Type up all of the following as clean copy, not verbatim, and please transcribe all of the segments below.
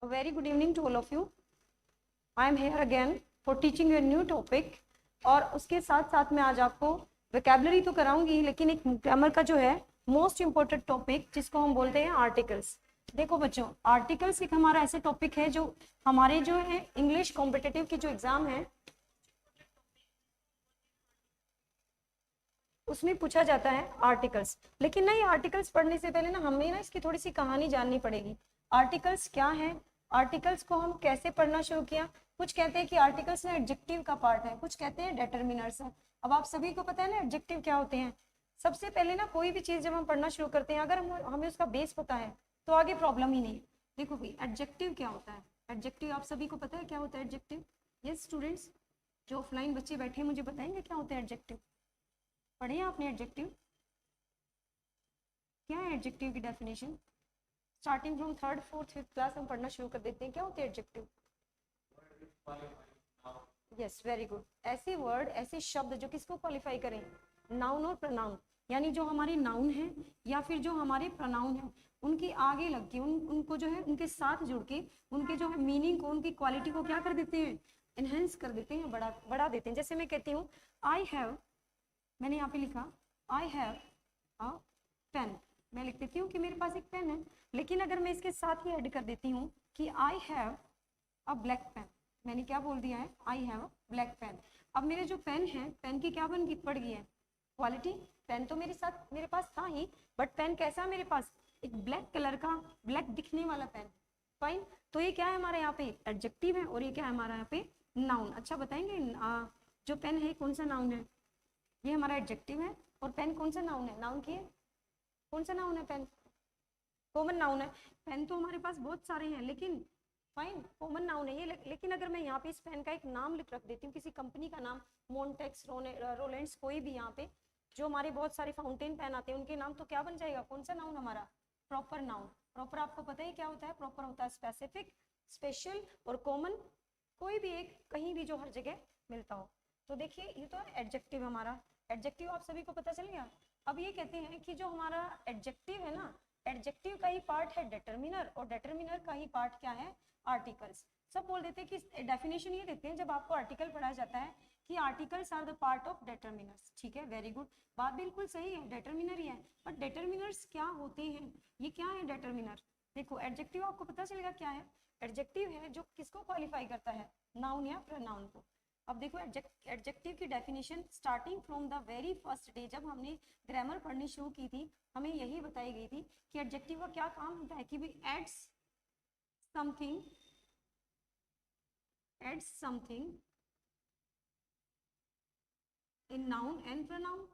A very good evening to all of you. I am here again for teaching you a new topic. और उसके साथ साथ मैं आज आपको वोकैबुलरी तो कराऊंगी, लेकिन एक ग्रामर का जो है मोस्ट इम्पोर्टेंट टॉपिक जिसको हम बोलते हैं आर्टिकल्स। देखो बच्चों, आर्टिकल्स एक हमारा ऐसे टॉपिक है जो हमारे जो है इंग्लिश कॉम्पिटिटिव की जो एग्जाम है उसमें पूछा जाता है आर्टिकल्स। लेकिन ना ये आर्टिकल्स पढ़ने से पहले ना हमें ना इसकी थोड़ी सी कहानी जाननी पड़ेगी। आर्टिकल्स क्या है, आर्टिकल्स को हम कैसे पढ़ना शुरू किया। कुछ कहते हैं कि आर्टिकल्स ना एडजेक्टिव का पार्ट है, कुछ कहते हैं डिटरमिनर्स है। अब आप सभी को पता है ना एडजेक्टिव क्या होते हैं। सबसे पहले ना कोई भी चीज जब हम पढ़ना शुरू करते हैं, अगर हमें उसका बेस पता है तो आगे प्रॉब्लम ही नहीं। देखो भाई, एडजेक्टिव क्या होता है। एडजेक्टिव आप सभी को पता है क्या होता है एडजेक्टिव। यस स्टूडेंट्स, जो ऑफलाइन बच्चे बैठे हैं मुझे बताएंगे क्या होता है एडजेक्टिव। पढ़े आपने एडजेक्टिव, क्या है एडजेक्टिव की definition. Starting from third fourth fifth class हम पढ़ना शुरू कर देते हैं। क्या होते हैं एडजेक्टिव। Yes very good. ऐसे वर्ड, ऐसे शब्द जो किसको क्वालिफाई करें, नाउन और प्रनाउन। यानी जो हमारे नाउन है या फिर जो हमारे प्रनाउन है उनके आगे लग के उनको जो है उनके साथ जुड़ के उनके जो है मीनिंग को, उनकी क्वालिटी को क्या कर देते हैं, एनहेंस कर देते हैं, बढ़ा देते हैं। जैसे मैं कहती हूँ आई हैव, मैंने यहाँ पे लिखा आई हैव अ पेन, मैं लिख देती हूँ कि मेरे पास एक पेन है। लेकिन अगर मैं इसके साथ ही ऐड कर देती हूँ कि I have a black pen, मैंने क्या बोल दिया है, I have a black pen. अब मेरे जो पेन है, पेन की क्या पड़ गई है, क्वालिटी। पेन तो मेरे पास था ही, बट पेन कैसा है मेरे पास, एक ब्लैक कलर का, ब्लैक दिखने वाला पेन। फाइन, तो ये क्या है हमारे यहाँ पे एडजेक्टिव है और ये क्या है हमारा यहाँ पे नाउन। अच्छा बताएंगे जो पेन है कौन सा नाउन है। ये हमारा एडजेक्टिव है और पेन कौन सा नाउन है। नाउन की है, कौन सा नाउन है पेन, कॉमन नाउन है। पेन तो हमारे पास बहुत सारे हैं लेकिन फाइन कॉमन नाउन है ये। लेकिन अगर मैं यहाँ पे इस पेन का एक नाम रख देती हूँ, किसी कंपनी का नाम, मोन्टेक्स, रोलेंड्स, कोई भी यहाँ पे जो हमारे बहुत सारे फाउंटेन पेन आते हैं उनके नाम, तो क्या बन जाएगा, कौन सा नाउन हमारा, प्रॉपर नाउन। प्रॉपर आपको पता है क्या होता है, प्रॉपर होता है स्पेसिफिक, स्पेशल और कॉमन, कोई भी एक कहीं भी जो हर जगह मिलता हो। तो देखिए ये तो एडजेक्टिव हमारा। एडजेक्टिव आप सभी को पता चल गया। अब ये कहते हैं कि जो हमारा एडजेक्टिव है ना, एडजेक्टिव का ही पार्ट है डिटरमिनर और डिटरमिनर का ही पार्ट क्या है, आर्टिकल्स। सब बोल देते हैं कि डेफिनेशन ये देते हैं जब आपको आर्टिकल पढ़ाया जाता है कि articles are the part of determiners. ठीक है, वेरी गुड, बात बिल्कुल सही है, डिटरमिनर ही है। बट डिटरमिनर्स क्या होते हैं, ये क्या है डिटरमिनर। देखो एडजेक्टिव आपको पता चलेगा क्या है। एडजेक्टिव है जो किसको क्वालिफाई करता है, नाउन या प्रोनाउन को। अब देखो एडजेक्टिव की definition starting from the very first day, जब हमने ग्रामर पढ़नी शुरू की थी, हमें यही बताई गई थी कि एडजेक्टिव का क्या काम होता है कि भी adds something in noun and pronoun.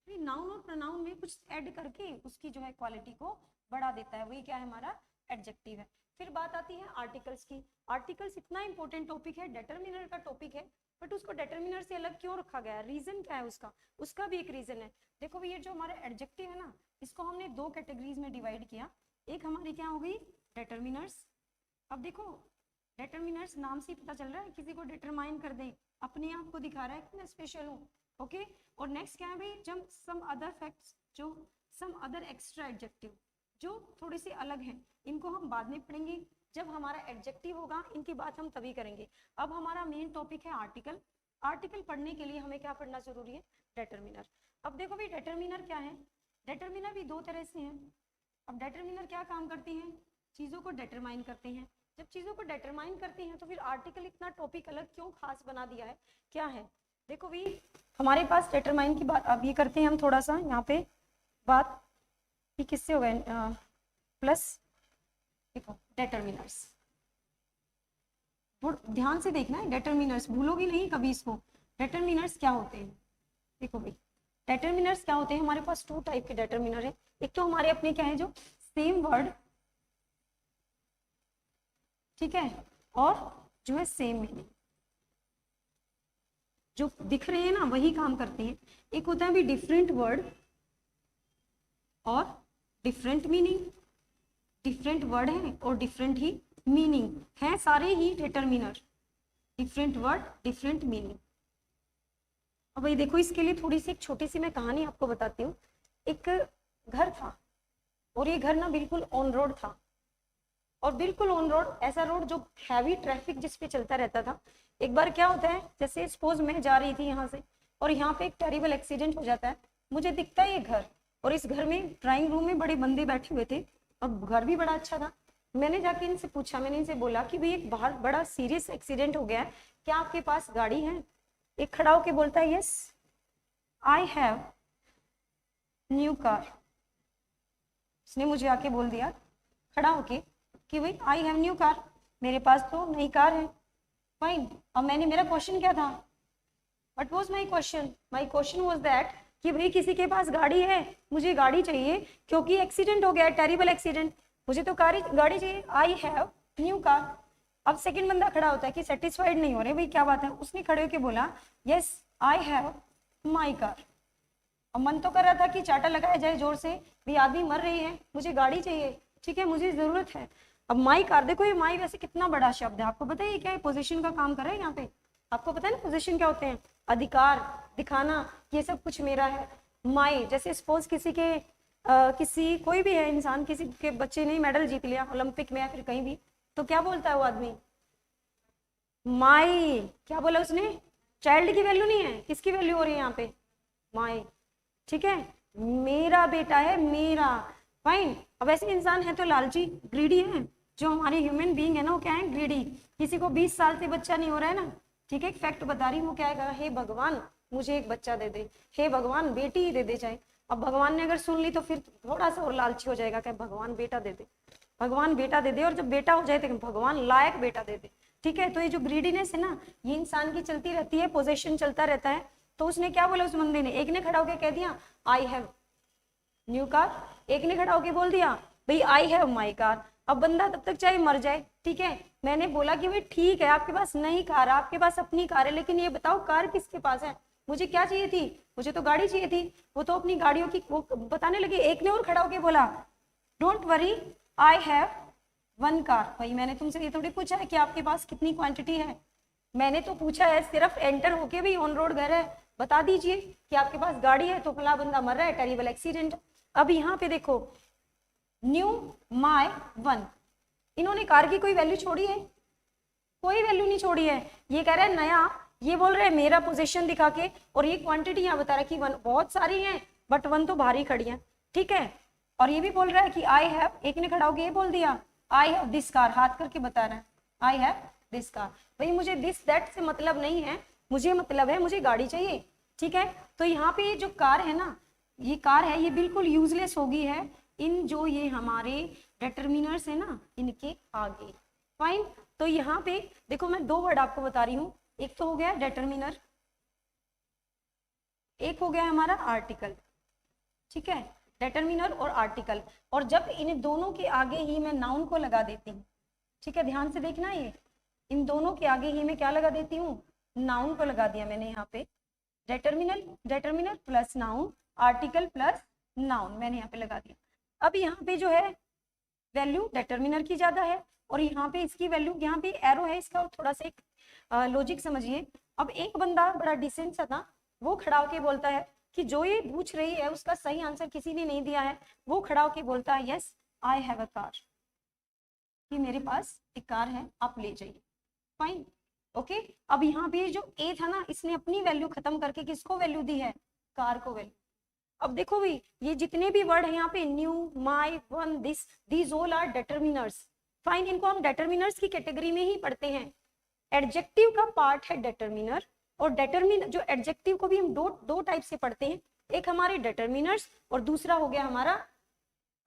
Noun और प्रोनाउन में कुछ ऐड करके उसकी जो है क्वालिटी को बढ़ा देता है, वही क्या है हमारा एडजेक्टिव है। फिर बात आती है आर्टिकल्स की। आर्टिकल्स इतना इंपॉर्टेंट टॉपिक है, डिटरमिनर का टॉपिक है, बट उसको डिटरमिनर से अलग क्यों रखा गया है, रीजन क्या है उसका, उसका भी एक रीजन है। देखो ये जो हमारा एडजेक्टिव है ना, इसको हमने दो कैटेगरीज में डिवाइड किया। एक हमारी क्या हो गई, डिटरमिनर्स। अब देखो डिटरमिनर्स नाम से ही पता चल रहा है, किसी को डिटरमाइन कर दे, अपने आप को दिखा रहा है कि मैं स्पेशल हूँ। ओके। और नेक्स्ट क्या है भाई, जब सम अदर फैक्ट्स, जो सम अदर एक्स्ट्रा एडजेक्टिव जो थोड़ी सी अलग हैं, इनको हम बाद में पढ़ेंगे। जब हमारा एडजेक्टिव होगा इनकी बात हम तभी करेंगे। अब हमारा मेन टॉपिक है आर्टिकल। आर्टिकल पढ़ने के लिए हमें क्या पढ़ना जरूरी है, डिटरमिनर। अब देखो भाई डिटरमिनर क्या है, डिटरमिनर भी दो तरह से हैं। अब डिटरमिनर क्या काम करती हैं, चीज़ों को डिटरमाइन करते हैं। जब चीज़ों को डिटरमाइन करती हैं तो फिर आर्टिकल इतना टॉपिक अलग क्यों खास बना दिया है, क्या है। देखो भाई हमारे पास डिटरमाइन की बात अब ये करते हैं हम थोड़ा सा यहाँ पे बात कि किससे हो गए प्लस, देखो डिटरमिनर्स ध्यान से देखना है, डिटरमिनर्स भूलोगी नहीं कभी इसको। डिटरमिनर्स क्या होते हैं, देखो भाई डिटरमिनर्स क्या होते हैं, हमारे पास टू टाइप के डिटरमिनर है। एक तो हमारे अपने क्या है, जो सेम वर्ड, ठीक है, और जो है सेम मीनिंग, जो दिख रहे हैं ना वही काम करते हैं। एक होता है भी डिफरेंट वर्ड और डिफरेंट मीनिंग, डिफरेंट वर्ड है और डिफरेंट ही मीनिंग है, सारे ही determiner, different word different meaning. अब भाई देखो इसके लिए थोड़ी सी एक छोटी सी मैं कहानी आपको बताती हूँ। एक घर था और ये घर ना बिल्कुल ऑन रोड था, और बिल्कुल ऑन रोड, ऐसा रोड जो हैवी ट्रैफिक जिस पे चलता रहता था। एक बार क्या होता है, जैसे सपोज मैं जा रही थी यहाँ से और यहाँ पे एक टेरिबल एक्सीडेंट हो जाता है, मुझे दिखता है ये घर, और इस घर में ड्राइंग रूम में बड़े बंदे बैठे हुए थे और घर भी बड़ा अच्छा था। मैंने जाके इनसे पूछा, मैंने इनसे बोला कि भाई एक बाहर बड़ा सीरियस एक्सीडेंट हो गया है, क्या आपके पास गाड़ी है। एक खड़ा होके बोलता है yes I have new car. उसने मुझे आके बोल दिया खड़ा होके कि भाई आई हैव न्यू कार, मेरे पास तो नई कार है। फाइन। अब मैंने, मेरा क्वेश्चन क्या था, what was my question, my question was that कि भाई किसी के पास गाड़ी है, मुझे गाड़ी चाहिए क्योंकि एक्सीडेंट हो गया है, टेरिबल एक्सीडेंट, मुझे तो गाड़ी चाहिए, आई हैव न्यू कार। अब सेकंड बंदा खड़ा होता है कि सेटिस्फाइड नहीं हो रहे, भाई क्या बात है, उसने खड़े होकर बोला yes I have my car. अब मन तो कर रहा था कि चाटा लगाया जाए जोर से, भी आदमी मर रही है, मुझे गाड़ी चाहिए, ठीक है, मुझे जरूरत है। अब माई कार, देखो ये माई वैसे कितना बड़ा शब्द है, आपको पता है ये क्या है, पोजीशन का काम कर रहा है यहाँ पे। आपको पता है ना पोजीशन क्या होते हैं, अधिकार दिखाना, ये सब कुछ मेरा है। माई, जैसे सपोज किसी के किसी कोई भी है इंसान, किसी के बच्चे ने मेडल जीत लिया ओलंपिक में या फिर कहीं भी, तो क्या बोलता है वो आदमी, माई। क्या बोला उसने, चाइल्ड की वैल्यू नहीं है, किसकी वैल्यू हो रही है यहाँ पे, माई, ठीक है, मेरा बेटा है, मेरा। फाइन। अब ऐसे इंसान है तो लालची, ग्रीडी है, जो हमारे ह्यूमन बीइंग है ना वो क्या है, ग्रीडी। किसी को 20 साल से बच्चा नहीं हो रहा है ना, ठीक है, एक फैक्ट बता रही हूँ, वो क्या है, हे भगवान मुझे एक बच्चा दे दे, हे भगवान बेटी ही दे दे चाहे। अब भगवान ने अगर सुन ली तो फिर थोड़ा सा और लालची हो जाएगा, क्या भगवान बेटा दे दे, भगवान बेटा दे दे, और जब बेटा हो जाए तो भगवान लायक बेटा दे दे, ठीक है। तो ये जो ग्रीडीनेस है ना, ये इंसान की चलती रहती है, पोजेशन चलता रहता है। तो उसने क्या बोला उस बंदे ने, एक ने खड़ा होकर कह दिया आई हैव न्यू कार, एक ने खड़ा होकर बोल दिया भाई आई हैव माई कार। अब बंदा तब तक चाहे मर जाए, ठीक है। मैंने बोला कि भाई ठीक है आपके पास नई कार है, आपके पास अपनी कार है, लेकिन ये बताओ कार किसके पास है, मुझे क्या चाहिए थी, मुझे तो गाड़ी चाहिए थी। वो तो अपनी गाड़ियों की वो बताने लगे। एक ने और खड़ा होकर बोला don't worry I have one car. भाई मैंने तुमसे ये थोड़ी पूछा है कि आपके पास कितनी क्वांटिटी है, मैंने तो पूछा है सिर्फ एंटर होके भी ऑन रोड घर है, बता दीजिए कि आपके पास गाड़ी है, तो फला बंदा मर रहा है, टेरिबल एक्सीडेंट। अब यहाँ पे देखो न्यू माई वन, इन्होंने कार की कोई वैल्यू छोड़ी है, कोई वैल्यू नहीं छोड़ी है। ये कह रहा है नया, ये बोल रहे हैं मेरा पोजीशन दिखा के, और ये क्वांटिटी यहाँ बता रहा है कि वन बहुत सारी है बट वन तो भारी खड़ी है, ठीक है। और ये भी बोल रहा है कि आई हैव, एक ने खड़ा होकर ये बोल दिया आई हैव दिस कार, हाथ करके बता रहा है आई हैव दिस कार। भाई मुझे दिस दैट से मतलब नहीं है, मुझे मतलब है मुझे गाड़ी चाहिए, ठीक है। तो यहाँ पे ये जो कार है ना, ये कार है, ये बिल्कुल यूजलेस होगी है इन जो ये हमारे डिटरमिनर्स है ना इनके आगे। फाइन। तो यहाँ पे देखो मैं दो वर्ड आपको बता रही हूँ, एक तो हो गया डिटरमिनर, एक हो गया हमारा आर्टिकल, ठीक है, डिटरमिनर और आर्टिकल। और जब इन दोनों के आगे ही मैं नाउन को लगा देती हूँ, ठीक है, ध्यान से देखना, ये इन दोनों के आगे ही मैं क्या लगा देती हूँ, नाउन को लगा दिया मैंने यहाँ पे, determiner plus noun, article plus noun मैंने यहाँ पे लगा दिया। अब यहाँ पे जो है वैल्यू डिटरमिनर की ज्यादा है और यहाँ पे इसकी वैल्यू, यहाँ पे एरो है इसका, थोड़ा सा एक लॉजिक समझिए। अब एक बंदा बड़ा डिसेंट सा था, वो खड़ा होके बोलता है कि जो ये पूछ रही है उसका सही आंसर किसी ने नहीं दिया है, वो खड़ा होके बोलता है yes I have a car, कि मेरे पास एक कार है, आप ले जाइए। Fine, okay. अब यहाँ पे जो ए था ना, इसने अपनी वैल्यू खत्म करके किसको वैल्यू दी है, कार को वैल्यू। अब देखो भाई, ये जितने भी वर्ड है यहाँ पे, new, my, one, this, these all are determiners. Fine, इनको हम डिटरमिनर्स की कैटेगरी में ही पढ़ते हैं। एडजेक्टिव का पार्ट है डिटरमिनर, और डिटरमिनर जो एडजेक्टिव को भी हम दो टाइप से पढ़ते हैं, एक हमारे डिटरमिनर्स और दूसरा हो गया हमारा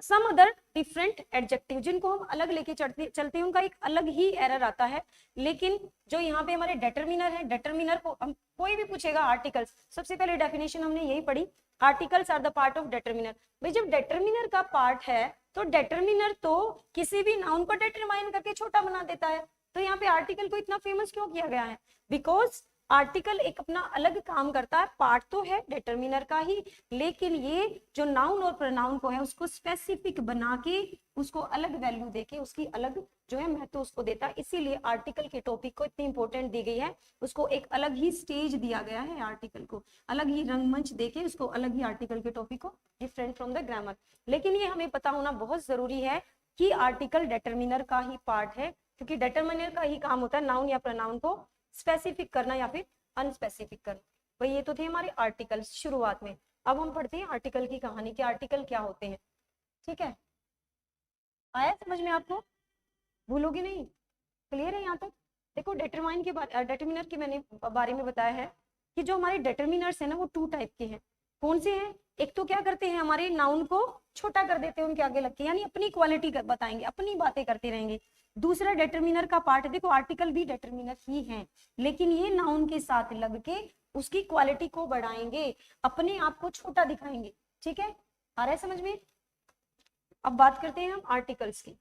सम अदर डिफरेंट एडजेक्टिव, जिनको हम अलग लेके चलते हैं, उनका एक अलग ही एरर आता है। लेकिन जो यहाँ पे हमारे डिटरमिनर है, डिटरमिनर को हम कोई भी पूछेगा आर्टिकल्स, सबसे पहले डेफिनेशन हमने यही पढ़ी, articles are the part of determiner. भाई जब डिटरमिनर का पार्ट है तो डिटरमिनर तो किसी भी नाउन को डिटरमाइन करके छोटा बना देता है। तो यहाँ पे आर्टिकल को इतना फेमस क्यों किया गया है, बिकॉज आर्टिकल एक अपना अलग काम करता है, पार्ट तो है डिटरमिनर का ही, लेकिन ये जो नाउन और प्रोनाउन को है उसको स्पेसिफिक बना के, उसको अलग वैल्यू देके, उसकी अलग जो है महत्व उसको देता है। इसीलिए आर्टिकल के टॉपिक को इतनी इंपॉर्टेंट दी गई है, उसको एक अलग ही स्टेज दिया गया है, आर्टिकल को अलग ही रंगमंच देके उसको अलग ही आर्टिकल के टॉपिक को डिफरेंट फ्रॉम द ग्रामर। लेकिन ये हमें पता होना बहुत जरूरी है कि आर्टिकल डिटरमिनर का ही पार्ट है, क्योंकि डिटरमिनर का ही काम होता है नाउन या प्रोनाउन को स्पेसिफिक करना या फिर अनस्पेसिफिक करना। भाई ये तो थे हमारे आर्टिकल शुरुआत में। अब हम पढ़ते हैं आर्टिकल की कहानी कि आर्टिकल क्या होते हैं। ठीक है, आया समझ में आपको, भूलोगे नहीं, क्लियर है यहाँ तक। देखो डिटरमाइन के डिटरमिनर के मैंने बारे में बताया है कि जो हमारे डिटरमिनर्स है ना, वो टू टाइप के हैं। कौन से हैं, एक तो क्या करते हैं, हमारे नाउन को छोटा कर देते हैं उनके आगे लग के, यानी अपनी क्वालिटी बताएंगे, अपनी बातें करते रहेंगे। दूसरा डिटरमिनर का पार्ट है, देखो आर्टिकल भी डिटरमिनर ही है, लेकिन ये नाउन के साथ लग के उसकी क्वालिटी को बढ़ाएंगे, अपने आप को छोटा दिखाएंगे। ठीक है, आ रहा है समझ में। अब बात करते हैं हम आर्टिकल्स की।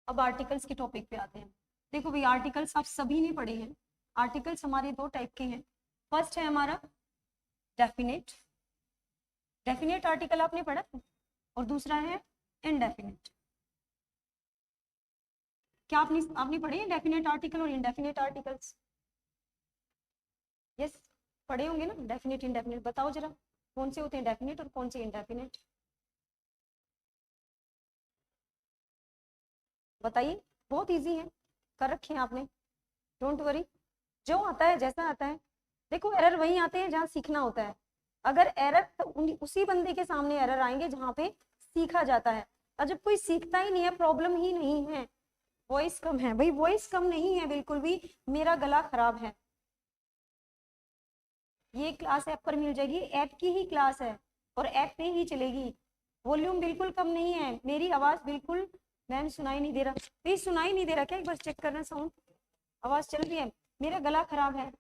अब आर्टिकल्स के टॉपिक पे आते हैं। देखो भाई आर्टिकल्स आप सभी ने पढ़े हैं। आर्टिकल्स हमारे दो टाइप के हैं। फर्स्ट है हमारा डेफिनेट, डेफिनेट आर्टिकल आपने पढ़ा, और दूसरा है इनडेफिनेट। क्या आपने पढ़े हैं डेफिनेट आर्टिकल और इनडेफिनेट आर्टिकल्स? यस, पढ़े होंगे ना, डेफिनेट इनडेफिनेट। बताओ जरा कौन से होते हैं डेफिनेट और कौन से इनडेफिनेट, बताइए। बहुत इजी है, कर रखे हैं आपने, डोंट वरी, जो आता है जैसा आता है। देखो एरर वही आते हैं जहाँ सीखना होता है। अगर एरर तो उसी बंदे के सामने एरर आएंगे जहाँ पे सीखा जाता है, और जब कोई सीखता ही नहीं है, प्रॉब्लम ही नहीं है, वॉइस कम है, भाई वॉइस कम नहीं है बिल्कुल भी, मेरा गला खराब है, ये क्लास ऐप पर मिल जाएगी, ऐप की ही क्लास है और ऐप पे ही चलेगी। वॉल्यूम बिल्कुल कम नहीं है, मेरी आवाज बिल्कुल, मैम सुनाई नहीं दे रहा, प्लीज सुनाई नहीं दे रहा क्या, एक बार चेक करना साउंड, आवाज चल रही है, मेरा गला खराब है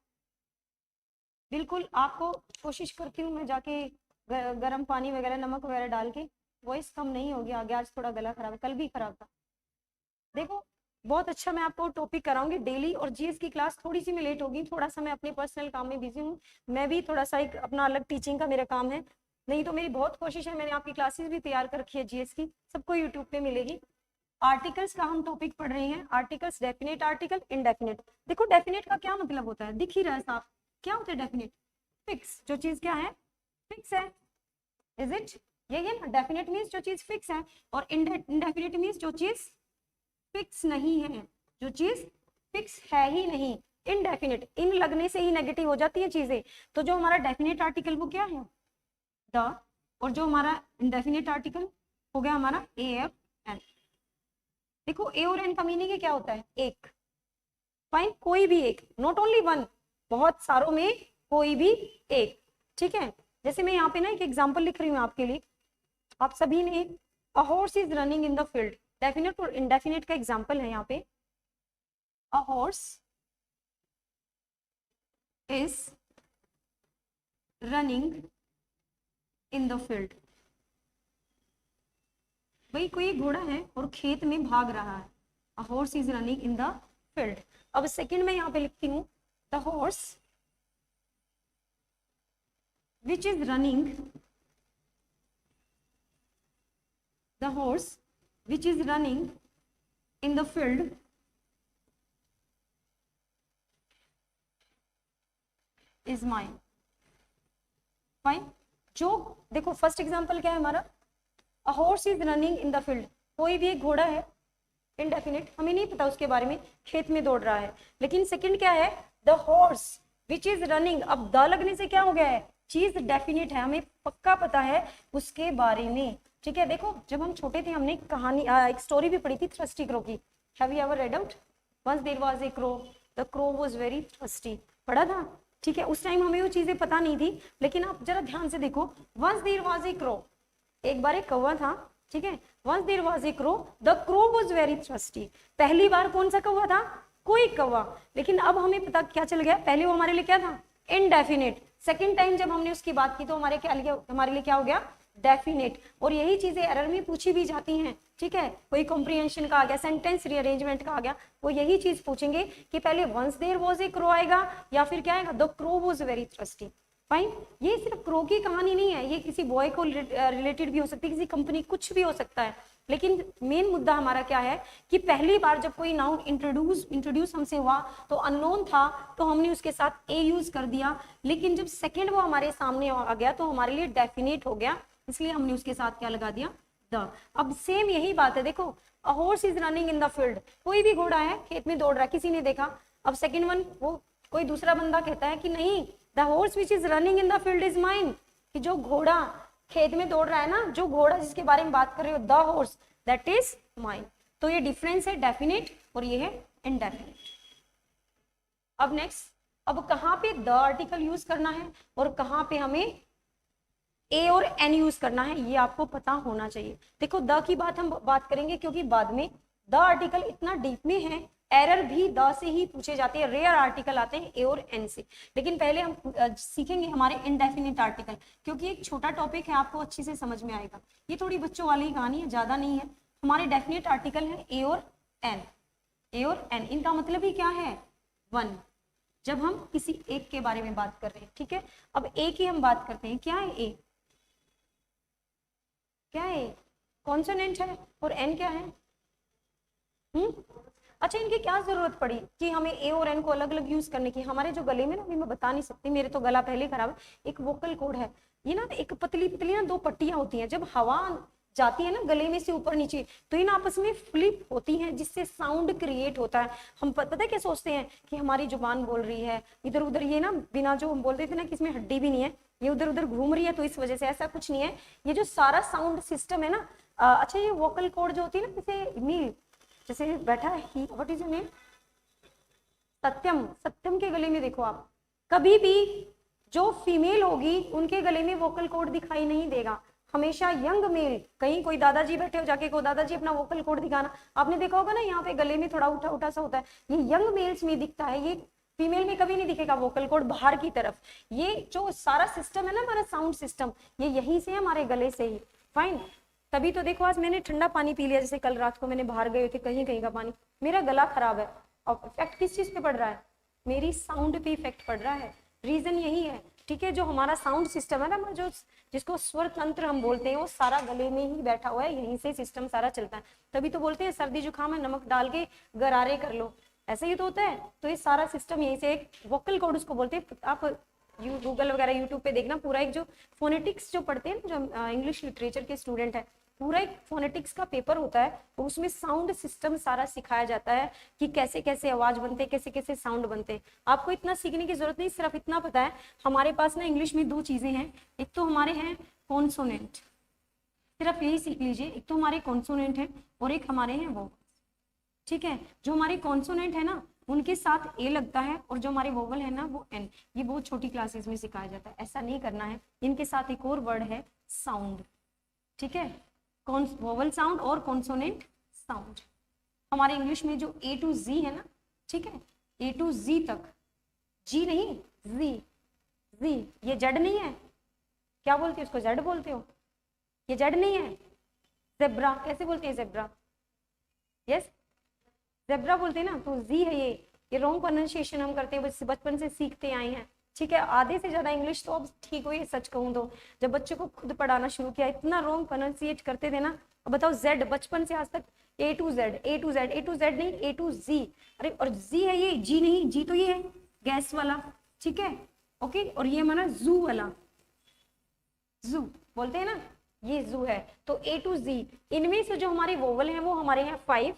बिल्कुल। आपको कोशिश करती हूँ मैं जाके गर्म पानी वगैरह नमक वगैरह डाल के, वॉइस कम नहीं होगी आगे, आज थोड़ा गला खराब है, कल भी खराब था। देखो बहुत अच्छा, मैं आपको टॉपिक कराऊंगी डेली, और जीएस की क्लास थोड़ी सी मैं लेट होगी, थोड़ा सा मैं अपने पर्सनल काम में बिजी हूँ, मैं भी थोड़ा सा एक अपना अलग टीचिंग का मेरा काम है, नहीं तो मेरी बहुत कोशिश है, मैंने आपकी क्लासेस भी तैयार कर रखी है जीएस की, सबको यूट्यूब पे मिलेगी। आर्टिकल्स का हम टॉपिक पढ़ रहे हैं, आर्टिकल्स डेफिनेट आर्टिकल इनडेफिनेट। देखो डेफिनेट का क्या मतलब होता है, दिख ही रहा है साफ, क्या होता है डेफिनेट, फिक्स, जो चीज क्या है, फिक्स है, इज इट, यही है ना, डेफिनेट मीन्स जो चीज फिक्स है, और इनडेफिनेट मीन्स जो चीज फिक्स नहीं है, जो चीज फिक्स है ही नहीं, इनडेफिनेट, इन लगने से ही नेगेटिव हो जाती है चीजें। तो जो हमारा डेफिनेट आर्टिकल वो क्या है, द, और जो हमारा इनडेफिनेट आर्टिकल हो गया हमारा ए एफ एन। देखो ए और एन का मीनिंग क्या होता है, एक, फाइन, कोई भी एक, नॉट ओनली वन, बहुत सारों में कोई भी एक। ठीक है, जैसे मैं यहाँ पे ना एक एग्जांपल लिख रही हूँ आपके लिए, आप सभी ने, a horse is running in the field, definite और इनडेफिनेट का एग्जांपल है यहाँ पे, a horse is running in the field. भाई कोई घोड़ा है और खेत में भाग रहा है, a horse is running in the field. अब सेकंड में यहाँ पे लिखती हूँ, the horse which is running, the horse which is running in the field is mine. Fine. जो देखो फर्स्ट एग्जांपल क्या है हमारा, a horse is running in the field. कोई भी एक घोड़ा है इनडेफिनिट, हमें नहीं पता उसके बारे में, खेत में दौड़ रहा है। लेकिन सेकंड क्या है, the horse which is running. अब द लगने से क्या हो गया है, चीज डेफिनिट है, हमें पक्का पता है उसके बारे में। ठीक है, देखो जब हम छोटे थे हमने कहानी एक स्टोरी भी पढ़ी थी थ्रस्टी क्रो की। Have you ever read out? Once there was a crow, the crow was very thirsty. पढ़ा था? ठीक है, उस टाइम हमें वो चीजें पता नहीं थी, लेकिन आप जरा ध्यान से देखो, once there was a crow, एक बार एक कौवा था। ठीक है, once there was a crow, the crow was very thirsty. पहली बार कौन सा कौवा था? कोई कौवा। लेकिन अब हमें पता क्या चल गया, पहले वो हमारे लिए क्या था, इनडेफिनिट। सेकंड टाइम जब हमने उसकी बात की तो हमारे लिए क्या हो गया, डेफिनेट। और यही चीजें एरर में पूछी भी जाती हैं। ठीक है, कोई कॉम्प्रिहेंशन का आ गया, सेंटेंस रीअरेंजमेंट का आ गया, वो यही चीज पूछेंगे कि पहले once there was a crow आएगा या फिर क्या आएगा, the crow was very thirsty. Fine. ये सिर्फ क्रो की कहानी नहीं है, ये किसी बॉय को रिलेटेड भी हो सकती है, किसी कंपनी, कुछ भी हो सकता है। लेकिन मेन मुद्दा हमारा क्या है कि पहली बार जब कोई नाउन इंट्रोड्यूस हमसे हुआ तो अननोन था, तो हमने उसके साथ ए यूज कर दिया। लेकिन जब सेकंड वो हमारे सामने आ गया तो हमारे लिए डेफिनेट हो गया, इसलिए हमने उसके साथ क्या लगा दिया, द। अब सेम यही बात है, देखो a horse is running in the field. कोई भी घोड़ा है खेत में दौड़ रहा है, किसी ने देखा। अब सेकंड वन वो कोई दूसरा बंदा कहता है कि नहीं, the horse which is running in the field is mine, कि जो घोड़ा खेत में दौड़ रहा है ना, जो घोड़ा जिसके बारे में बात कर रहे हो, the horse, that is mine. तो ये डिफरेंस है डेफिनेट और ये है इनडेफिनेट। अब नेक्स्ट, अब कहाँ पे द आर्टिकल यूज करना है और कहाँ पे हमें ए और एन यूज करना है, ये आपको पता होना चाहिए। देखो द की बात हम बात करेंगे क्योंकि बाद में द आर्टिकल इतना डीप में है, एरर भी द से ही पूछे जाते हैं, रेयर आर्टिकल आते हैं ए और एन से। लेकिन पहले हम सीखेंगे हमारे इनडेफिनिट आर्टिकल, क्योंकि एक छोटा टॉपिक है, आपको अच्छे से समझ में आएगा। ये थोड़ी बच्चों वाली कहानी है, ज्यादा नहीं है। हमारे डेफिनेट आर्टिकल है ए और एन। ए और एन, इनका मतलब ही क्या है, वन, जब हम किसी एक के बारे में बात कर रहे हैं। ठीक है, अब ए की हम बात करते हैं, क्या है ए, क्या है, कॉन्सोनेंट है, और एन क्या है, अच्छा इनकी क्या जरूरत पड़ी कि हमें ए और एन को अलग अलग यूज करने की? हमारे जो गले में ना, अभी मैं बता नहीं सकती, मेरे तो गला पहले खराब है, एक वोकल कॉर्ड है, ये ना एक पतली पतली ना दो पट्टियां होती हैं, जब हवा जाती है ना गले में से ऊपर नीचे, तो इन आपस में फ्लिप होती हैं, जिससे साउंड क्रिएट होता है। हम पता है क्या सोचते हैं कि हमारी जुबान बोल रही है, इधर उधर ये ना बिना, जो हम बोलते थे ना कि इसमें हड्डी भी नहीं है, ये उधर उधर घूम रही है, तो इस वजह से ऐसा कुछ नहीं है। ये जो सारा साउंड सिस्टम है ना, अच्छा ये वोकल कॉर्ड जो होती है ना, जैसे मील, जैसे बैठा है ही, व्हाट इज योर नेम, सत्यम, सत्यम के गले में देखो आप, कभी भी जो फीमेल होगी उनके गले में वोकल कॉर्ड दिखाई नहीं देगा, हमेशा यंग मेल। कहीं कोई दादाजी बैठे हो, जाके को दादाजी अपना वोकल कॉर्ड दिखाना, आपने देखा होगा ना, यहाँ पे गले में थोड़ा उठा उठा सा होता है, ये यंग मेल्स में दिखता है, ये फीमेल में कभी नहीं दिखेगा वोकल कॉर्ड बाहर की तरफ। ये जो सारा सिस्टम है ना हमारा साउंड सिस्टम, ये यहीं से हमारे गले से ही। फाइन। तभी तो देखो आज मैंने ठंडा पानी पी लिया, जैसे कल रात को मैंने बाहर गए थे कहीं कहीं का पानी, मेरा गला खराब है। और इफेक्ट किस चीज पे पड़ रहा है, मेरी साउंड पे इफेक्ट पड़ रहा है। रीजन यही है। ठीक है, जो हमारा साउंड सिस्टम है ना, जो जिसको स्वर तंत्र हम बोलते हैं, वो सारा गले में ही बैठा हुआ है, यहीं से सिस्टम सारा चलता है। तभी तो बोलते हैं सर्दी जुकाम है, नमक डाल के गरारे कर लो, ऐसे ही तो होता है। तो ये सारा सिस्टम यहीं से, एक वोकल कॉर्ड उसको बोलते हैं। आप गूगल वगैरह यूट्यूब पे देखना, पूरा एक जो फोनेटिक्स जो पढ़ते हैं, जो इंग्लिश लिटरेचर के स्टूडेंट है, पूरा एक फोनेटिक्स का पेपर होता है, तो उसमें साउंड सिस्टम सारा सिखाया जाता है कि कैसे कैसे आवाज बनते हैं, कैसे कैसे साउंड बनते हैं। आपको इतना सीखने की जरूरत नहीं, सिर्फ इतना पता है हमारे पास ना इंग्लिश में दो चीजें हैं, एक तो हमारे हैं कॉन्सोनेंट, सिर्फ यही सीख लीजिए, एक तो हमारे कॉन्सोनेंट है और एक हमारे हैं वो। ठीक है, जो हमारे कॉन्सोनेंट है ना उनके साथ ए लगता है, और जो हमारे वोवल है ना वो एन। ये बहुत छोटी क्लासेस में सिखाया जाता है, ऐसा नहीं करना है। इनके साथ एक और वर्ड है साउंड। ठीक है, वोवल साउंड और कॉन्सोनेंट साउंड। हमारे इंग्लिश में जो ए टू जी है ना, ठीक है, ए टू जी तक, जी नहीं जी, जी ये जेड नहीं है, क्या बोलते हो उसको, जेड बोलते हो, ये जेड नहीं है। जेब्रा कैसे बोलते हैं, जेब्रा, यस जेब्रा बोलते हैं ना, तो जी है ये रॉन्ग प्रोनाउंसिएशन हम करते हैं, बचपन से सीखते आए हैं। ठीक है, आधे से ज्यादा इंग्लिश तो अब ठीक हुई, सच कहूँ तो जब बच्चों को खुद पढ़ाना शुरू किया, इतना रॉन्ग प्रोनाउंसिएट करते थे ना। अब बताओ जेड, बचपन से आज तक A to Z, A to Z, A to Z नहीं, ए टू जी। अरे और जी है ये, जी नहीं, जी तो ये है गैस वाला। ठीक है, ओके, और ये हमारा जू वाला, जू बोलते हैं ना, ये जू है। तो ए टू जी, इनमें से जो हमारी वोवल है वो हमारे हैं 5,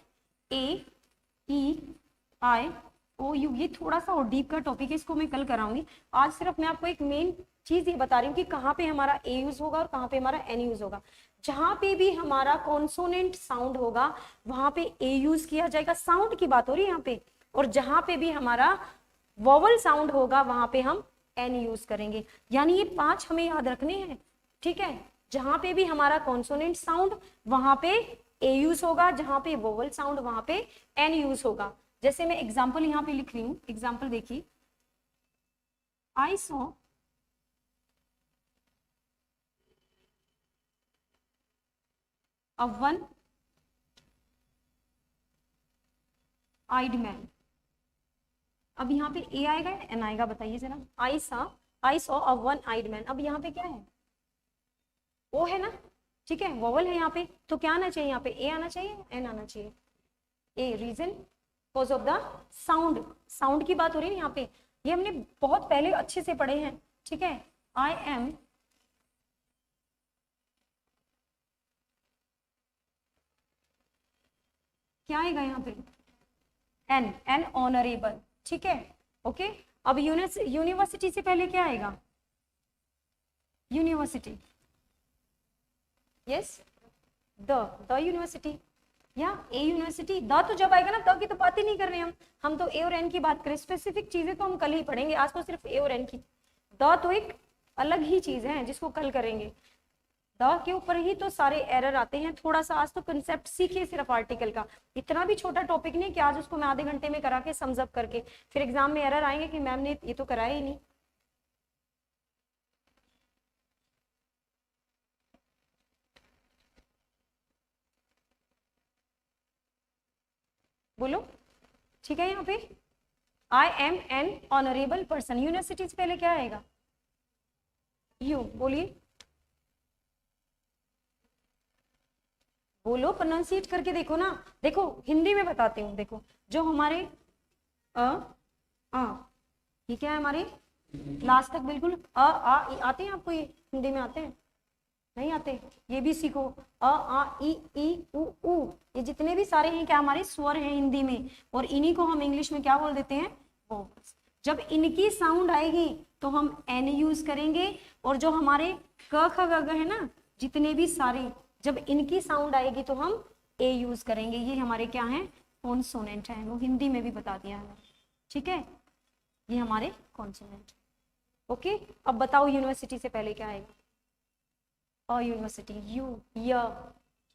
ए, ई, आई, ओ, यू। ये थोड़ा सा और डीप का टॉपिक है, इसको मैं कल कराऊंगी। आज सिर्फ मैं आपको एक मेन चीज ये बता रही हूँ कि कहाँ पे हमारा ए यूज होगा और कहाँ पे हमारा एन यूज होगा। जहां पे भी हमारा कॉन्सोनेंट साउंड होगा वहां पे ए यूज किया जाएगा, साउंड की बात हो रही है यहाँ पे। और जहां पे भी हमारा वोवल साउंड होगा वहां पे हम एन यूज करेंगे। यानी ये 5 हमें याद रखने हैं, ठीक है। जहां पे भी हमारा कॉन्सोनेंट साउंड वहां पे ए यूज होगा, जहां पे वोवल साउंड वहां पे एन यूज होगा। जैसे मैं एग्जाम्पल यहाँ पे लिख रही हूँ, एग्जाम्पल देखिए, I saw a one-eyed man। अब यहाँ पे ए आएगा या एन आएगा बताइए जरा। I saw a one eyed man. अब यहाँ पे क्या है, ओ है ना, ठीक है, वोवल है यहाँ पे, तो क्या आना चाहिए यहाँ पे, ए आना चाहिए, एन आना चाहिए। A, reason because of the sound, sound की बात हो रही है यहाँ पे। ये हमने बहुत पहले अच्छे से पढ़े हैं, ठीक है। आई एम क्या आएगा यहाँ पे, एन, एन ऑनरेबल, ठीक है, ओके। अब यूनिवर्सिटी से पहले क्या आएगा, यूनिवर्सिटी, यस, द यूनिवर्सिटी या ए यूनिवर्सिटी। द तो जब आएगा ना, द की तो बात ही नहीं कर रहे हम तो ए और एन की बात करें। स्पेसिफिक चीजें तो हम कल ही पढ़ेंगे, आज तो सिर्फ ए और एन की। द तो एक अलग ही चीज है जिसको कल करेंगे। द के ऊपर ही तो सारे एरर आते हैं। थोड़ा सा आज तो कंसेप्ट सीखिए सिर्फ आर्टिकल का। इतना भी छोटा टॉपिक नहीं कि आज उसको मैं आधे घंटे में करा के समझ करके फिर एग्जाम में एरर आएंगे कि मैम ने ये तो कराया ही नहीं। बोलो, ठीक है। यहाँ पे I am N honourable person, university से पहले क्या आएगा, यू। बोलिए, बोलो, प्रोनाउंसिएट करके देखो ना। देखो हिंदी में बताती हूँ, देखो जो हमारे अ आ, ये क्या है हमारे लास्ट तक बिल्कुल अ आ ई आते हैं आपको, ये हिंदी में आते हैं, नहीं आते, ये भी सीखो। अ आ ई उ, ये जितने भी सारे हैं क्या हमारे स्वर हैं हिंदी में, और इन्हीं को हम इंग्लिश में क्या बोल देते हैं, वोवल्स। जब इनकी साउंड आएगी तो हम एन यूज करेंगे, और जो हमारे क ख ग घ है ना, जितने भी सारे, जब इनकी साउंड आएगी तो हम ए यूज करेंगे। ये हमारे क्या हैं, कॉन्सोनेंट हैं, वो हिंदी में भी बता दिया है, ठीक है। ये हमारे कॉन्सोनेंट, ओके। अब बताओ यूनिवर्सिटी से पहले क्या आएगा, अ यूनिवर्सिटी, यू, य,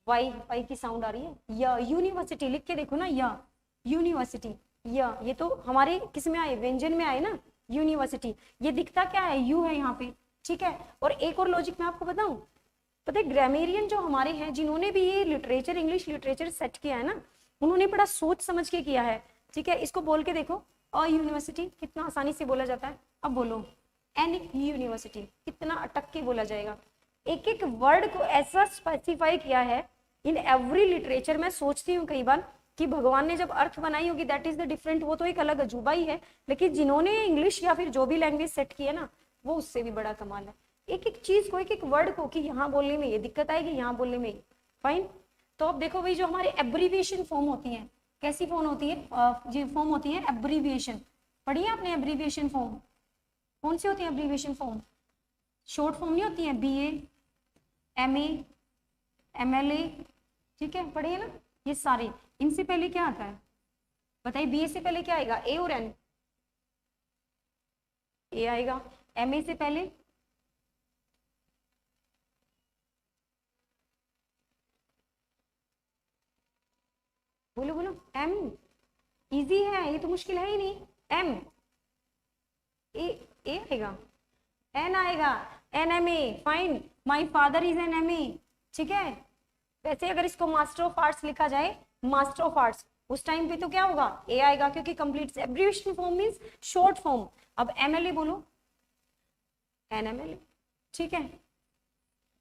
वाई, वाई की साउंड आ रही है, य, यूनिवर्सिटी लिख के देखो ना, य, यूनिवर्सिटी, य, ये तो हमारे किस में आए, व्यंजन में आए ना, यूनिवर्सिटी। ये दिखता क्या है, यू है यहाँ पे, ठीक है। और एक और लॉजिक मैं आपको बताऊं, पता है ग्रामेरियन जो हमारे हैं, जिन्होंने भी ये लिटरेचर, इंग्लिश लिटरेचर सेट किया है ना, उन्होंने बड़ा सोच समझ के किया है, ठीक है। इसको बोल के देखो, अ यूनिवर्सिटी कितना आसानी से बोला जाता है। अब बोलो एन यूनिवर्सिटी, कितना अटक के बोला जाएगा। एक एक वर्ड को ऐसा स्पेसिफाई किया है इन एवरी लिटरेचर। मैं सोचती हूँ कई बार कि भगवान ने जब अर्थ बनाई होगी, दैट इज द डिफरेंट, वो तो एक अलग अजूबा ही है, लेकिन जिन्होंने इंग्लिश या फिर जो भी लैंग्वेज सेट की है ना, वो उससे भी बड़ा कमाल है। एक एक चीज को, एक एक वर्ड को, कि यहाँ बोलने में ये दिक्कत आएगी, यहाँ बोलने में ये, फाइन। तो अब देखो भाई, जो हमारे एब्रीविएशन फॉर्म होती है, कैसी फॉर्म होती है, जी फॉर्म होती है एब्रीविएशन। पढ़ी है आपने एब्रीविएशन फॉर्म, कौन सी होती है एब्रीविएशन फॉर्म, शॉर्ट फॉर्म नहीं होती है, BA, MA, MLA, ठीक है, पढ़िए ना ये सारे। इनसे पहले क्या आता है बताइए, BA से पहले क्या आएगा, A और N, A आएगा। MA से पहले बोलो बोलो, M, इजी है ये तो, मुश्किल है ही नहीं। M, A, A आएगा, N आएगा, NMA, fine, my father is an MA, ठीक है। वैसे अगर इसको मास्टर ऑफ आर्ट्स लिखा जाए, मास्टर ऑफ आर्ट्स, उस टाइम पे तो क्या होगा, ए आएगा, क्योंकि complete abbreviation form means short form. अब MLA बोलो, NMLA, ठीक है,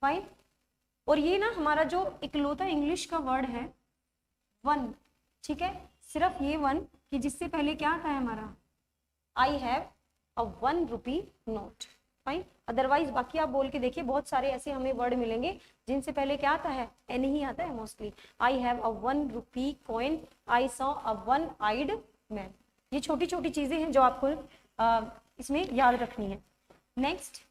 फाइन। और ये ना हमारा जो इकलौता इंग्लिश का वर्ड है वन, ठीक है, सिर्फ ये वन, कि जिससे पहले क्या आता है हमारा, आई have a 1 rupee note. Fine, otherwise बाकी आप बोल के देखिए, बहुत सारे ऐसे हमें वर्ड मिलेंगे जिनसे पहले क्या आता है, एन ही आता है mostly. I have a 1 rupee coin, I saw a 1 eyed man. ये छोटी छोटी चीजें हैं जो आपको इसमें याद रखनी है। नेक्स्ट,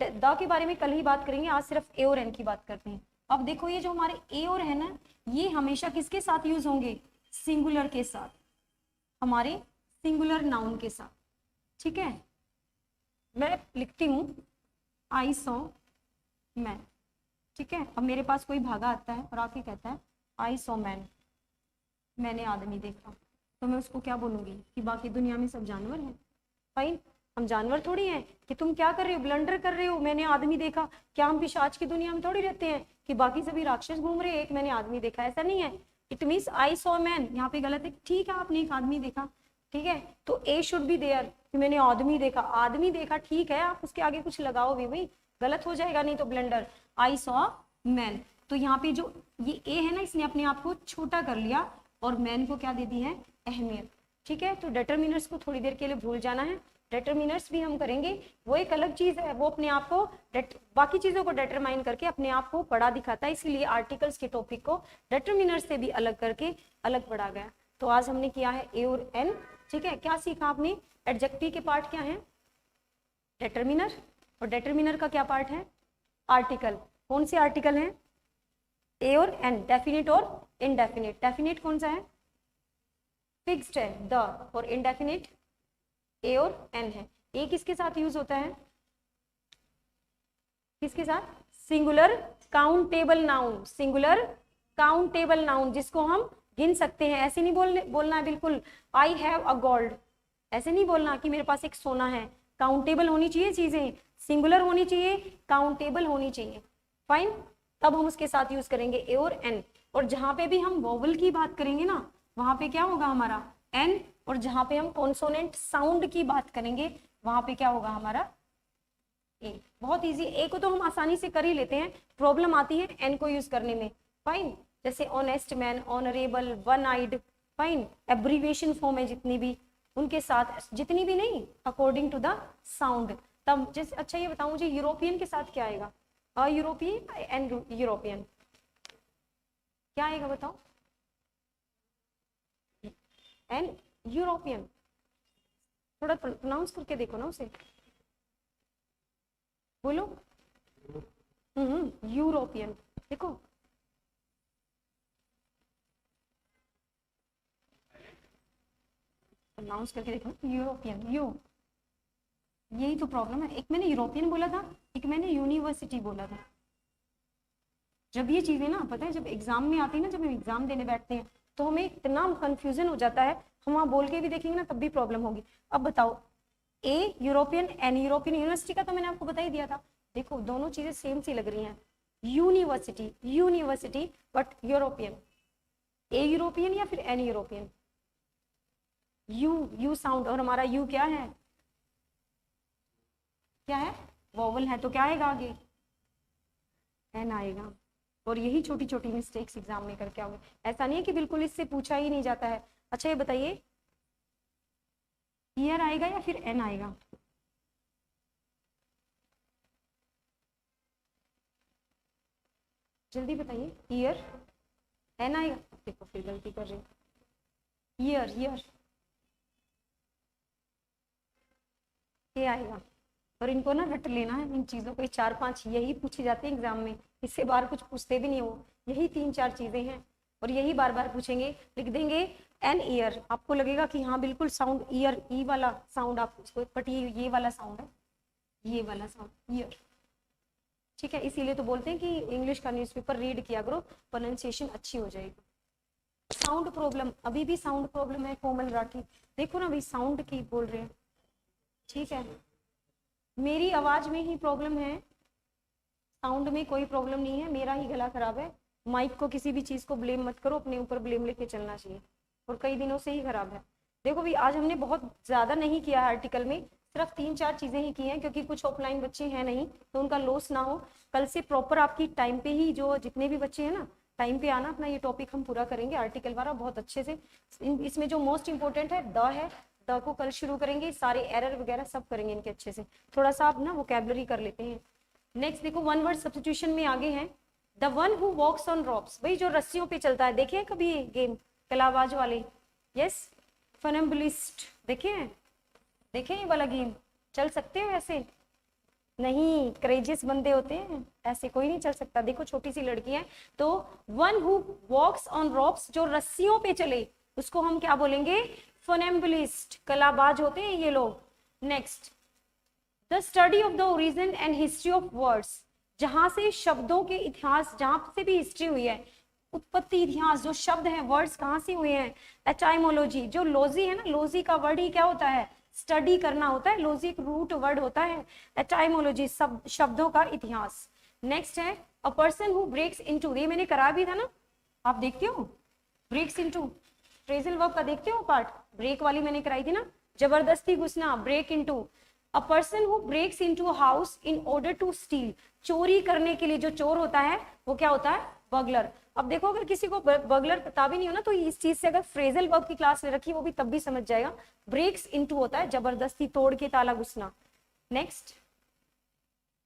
द के बारे में कल ही बात करेंगे, आज सिर्फ ए और एन की बात करते हैं। अब देखो ये जो हमारे ए और है ना, ये हमेशा किसके साथ यूज होंगे, सिंगुलर के साथ, हमारे सिंगुलर नाउन के साथ। ठीक है, मैं लिखती हूं आई सॉ मैन। ठीक है, अब मेरे पास कोई भागा आता है और आके कहता है आई सॉ मैन, मैंने आदमी देखा, तो मैं उसको क्या बोलूंगी कि बाकी दुनिया में सब जानवर हैं। फाइन, हम जानवर थोड़ी हैं कि तुम क्या कर रहे हो, ब्लंडर कर रहे हो, मैंने आदमी देखा। क्या हम पिशाच की दुनिया में थोड़ी रहते हैं कि बाकी सभी राक्षस घूम रहे हैं, एक मैंने आदमी देखा, ऐसा नहीं है। It means I saw man, यहाँ पे गलत है। ठीक है, आपने एक आदमी देखा, ठीक है, तो ए शुड बी देयर कि मैंने आदमी देखा। आदमी देखा ठीक है, आप उसके आगे कुछ लगाओ भी भाई, गलत हो जाएगा नहीं तो ब्लंडर। आई सॉ मैन, तो यहाँ पे जो ये ए है ना, इसने अपने आप को छोटा कर लिया और मैन को क्या दे दी है, अहमियत। ठीक है, तो डिटरमिनर्स को थोड़ी देर के लिए भूल जाना है। डिटरमिनर्स भी हम करेंगे, वो एक अलग चीज है, वो अपने आप को बाकी चीजों को डिटरमाइन करके अपने आप को बड़ा दिखाता है, इसीलिए आर्टिकल्स के टॉपिक को डिटरमिनर्स से भी अलग करके अलग पढ़ा गया। तो आज हमने किया है ए और एन। ठीक है, क्या सीखा आपने, एडजेक्टिव के पार्ट क्या है, डिटरमिनर, और डिटरमिनर का क्या पार्ट है, आर्टिकल। कौन से आर्टिकल हैं, ए और एन, डेफिनेट और इनडेफिनेट। डेफिनेट कौन सा है, फिक्स्ड है, द, और इनडेफिनेट ए और एन है। ए किसके साथ यूज होता है, किसके साथ, singular countable noun, singular countable noun, जिसको हम गिन सकते हैं। ऐसे नहीं बोलना है बिल्कुल, आई हैव अ गोल्ड, ऐसे नहीं बोलना कि मेरे पास एक सोना है। काउंटेबल होनी चाहिए चीजें, सिंगुलर होनी चाहिए, काउंटेबल होनी चाहिए। फाइन, तब हम उसके साथ यूज करेंगे ए और एन। और जहां पे भी हम वोवल की बात करेंगे ना, वहां पे क्या होगा हमारा एन, और जहां पे हम कॉन्सोनेंट साउंड की बात करेंगे वहां पे क्या होगा हमारा ए। बहुत इजी, ए को तो हम आसानी से कर ही लेते हैं, प्रॉब्लम आती है एन को यूज करने में। फाइन, जैसे honest man, honourable, one eyed. Fine, abbreviation form है जितनी भी, उनके साथ, जितनी भी नहीं, अकॉर्डिंग टू द साउंड। तब जैसे, अच्छा ये बताओ मुझे, यूरोपियन के साथ क्या आएगा, यूरोपियन एंड यूरोपियन क्या आएगा बताओ, एंड यूरोपियन। थोड़ा प्रोनाउंस करके देखो ना उसे, बोलो। यूरोपियन, देखो प्रोनाउंस करके देखो, यूरोपियन, यू। यही तो प्रॉब्लम है, एक मैंने यूरोपियन बोला था, एक मैंने यूनिवर्सिटी बोला था। जब ये चीजें ना, पता है जब एग्जाम में आती है ना, जब हम एग्जाम देने बैठते हैं तो हमें इतना कंफ्यूजन हो जाता है, हम वहां बोल के भी देखेंगे ना तब भी प्रॉब्लम होगी। अब बताओ, ए यूरोपियन, एन यूरोपियन, यूनिवर्सिटी का तो मैंने आपको बता ही दिया था। देखो दोनों चीजें सेम सी लग रही हैं, university, university, but European. A European या फिर एन यूरोपियन, यू साउंड, और हमारा यू क्या है, क्या है, वोवल है, तो क्या आएगा आगे, एन आएगा। और यही छोटी छोटी मिस्टेक्स एग्जाम में करके आओगे, ऐसा नहीं है कि बिल्कुल इससे पूछा ही नहीं जाता है। अच्छा ये बताइए, ईयर आएगा या फिर एन आएगा, जल्दी बताइए, ईयर, एन आएगा। देखो फिर गलती कर रही, ईयर, ईयर ये आएगा। और इनको ना रट लेना है इन चीजों को, 4-5 यही पूछे जाते हैं एग्जाम में, इससे बाहर कुछ पूछते भी नहीं हो। यही 3-4 चीजें हैं और यही बार बार पूछेंगे। लिख देंगे एन ईयर, आपको लगेगा कि हाँ बिल्कुल साउंड ईयर, ई वाला साउंड आप उसको, बट ये वाला साउंड है, ये वाला साउंड ईयर। ठीक है, इसीलिए तो बोलते हैं कि इंग्लिश का न्यूज़पेपर रीड किया करो, प्रोनाउंसिएशन अच्छी हो जाएगी। साउंड प्रॉब्लम, अभी भी साउंड प्रॉब्लम है कोमल राठी, देखो ना भाई साउंड की बोल रहे हैं। ठीक है, मेरी आवाज में ही प्रॉब्लम है, साउंड में कोई प्रॉब्लम नहीं है, मेरा ही गला खराब है। माइक को किसी भी चीज को ब्लेम मत करो, अपने ऊपर ब्लेम लेके चलना चाहिए, और कई दिनों से ही खराब है। देखो भी आज हमने बहुत ज्यादा नहीं किया है आर्टिकल में, सिर्फ 3-4 चीजें ही की हैं, क्योंकि कुछ ऑफलाइन बच्चे हैं नहीं तो उनका लॉस ना हो। कल से प्रॉपर आपकी टाइम पे ही, जो जितने भी बच्चे हैं ना, टाइम पे आना, अपना ये टॉपिक हम पूरा करेंगे आर्टिकल वाला बहुत अच्छे से। इसमें जो मोस्ट इंपोर्टेंट है द है, द को कल शुरू करेंगे, सारे एरर वगैरह सब करेंगे इनके अच्छे से। थोड़ा सा आप ना वोकैबुलरी कर लेते हैं। नेक्स्ट देखो वन वर्ड सब्स्टिट्यूशन में आगे हैं, the one who walks on ropes, भाई जो रस्सियों पे चलता है, देखे कभी ये गेम कलाबाज वाले? यस, फनम्बलिस्ट देखे हैं? देखे ये वाला गेम? चल सकते हो ऐसे? नहीं, करेजियस बंदे होते हैं, ऐसे कोई नहीं चल सकता। देखो छोटी सी लड़की है, तो one who walks on ropes, जो रस्सियों पे चले, उसको हम क्या बोलेंगे? फनम्बलिस्ट, कलाबाज होते हैं ये लोग। Next, the study of the origin and history of words, जहां से शब्दों के इतिहास, जहां से भी हिस्ट्री हुई है, उत्पत्ति इतिहास, जो शब्द हैं, वर्ड्स कहाँ से हुए हैं? एटाइमोलॉजी, जो लॉजी है ना, लॉजी का वर्ड ही क्या होता है? स्टडी करना होता है। लॉजी एक रूट वर्ड होता है। एटाइमोलॉजी सब शब्दों का इतिहास। नेक्स्ट है a person who breaks into, ये मैंने करा भी था ना, आप देखते हो? ब्रेक्स इनटू फ्रेजल वर्ब का देखते हो पार्ट? ब्रेक वाली मैंने कराई थी ना, जबरदस्ती घुसना, break into. A person who breaks into a house in order to steal, चोरी करने के लिए जो चोर होता है वो क्या होता है? बगलर। अब देखो अगर किसी को बगलर पता भी नहीं हो ना, तो इस चीज से अगर फ्रेजल वर्ब की क्लास ले रखी, वो भी तब भी समझ जाएगा। ब्रेक्स इनटू होता है जबरदस्ती तोड़ के ताला घुसना। Next,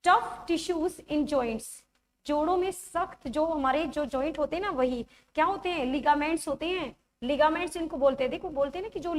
tough tissues in joints, जोड़ों में सख्त जो हमारे जो जॉइंट होते हैं ना, वही क्या होते हैं? लिगामेंट्स होते हैं। लिगामेंट्स इनको बोलते हैं। देखो बोलते हैं ना कि जो